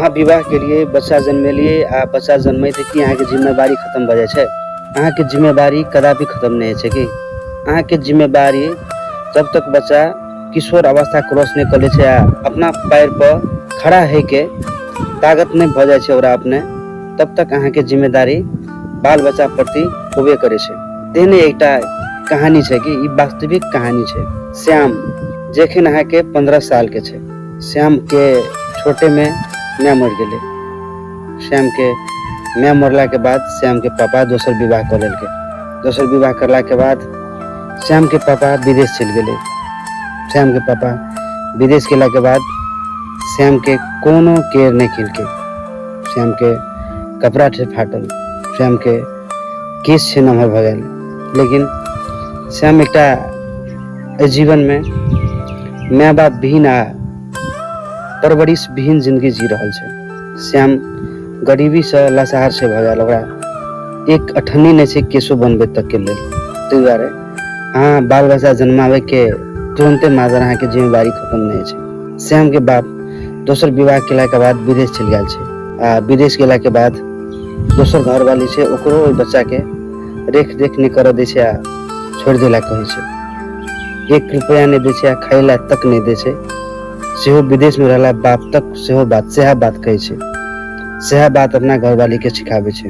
अहाँ विवाह के लिए बच्चा जन्मेलिए आ बच्चा जन्मै त कि अहाँके जिम्मेवारी खत्म भ जाइ छै? अहाँके जिम्मेवारी कदापि खत्म नहीं होइ छै कि अहाँके जिम्मेवारी जब तक बच्चा किशोर अवस्था क्रॉस नहीं कर ले छै आ अपना पैर पर खड़ा है के ताकत नहीं भ जाइ छै ओकरा अपने, तब तक अहाँके जिम्मेदारी बाल बच्चा प्रति होबे करे छै। तेहने एकटा कहानी छै कि ई वास्तविक कहानी छै। श्याम जखन अहाँके 15 साल के छै, श्याम के छोटे में माय मर गेले। श्याम के माय मरला के बाद श्याम के पापा दोसर विवाह कर लेलके। दोसर विवाह करला के बाद श्याम के पापा विदेश चल गेले। श्याम के पापा विदेश गेला के बाद श्याम के कोनो केयर नहीं किलके। श्याम के कपड़ा छे फाटल, श्याम के केस छे नमहर भ गेल। लेकिन श्याम एकटा जीवन में माय बाप विहीन आ परवरिश विहीन जिंदगी जी रहल छै। श्याम गरीबी से लाचार से भ गेल, ओकरा एक अठन्नी नहीं छै केसो बनबे तक के लेल। ताहि दुआरे अहाँ बाल बच्चा जन्मावे के तुरंते मादर अहाँ के जिम्मेवारी खत्म नहीं छै। श्याम के बाप दोसर विवाह केला के बाद विदेश चल गेल छै आ विदेश गेला के बाद दोसर घर वाली छै ओकरो ओइ बच्चा के रेख देख नहीं कर दै छै आ छोड़ देला कहै छै। 1 रुपया नहीं दै छै आ खाइला तक नहीं दै छै। सेहो विदेश में रहला बाप तक सेहो बात कहै छै। सेहा बात अपना घरवाली के सिखाबै छै।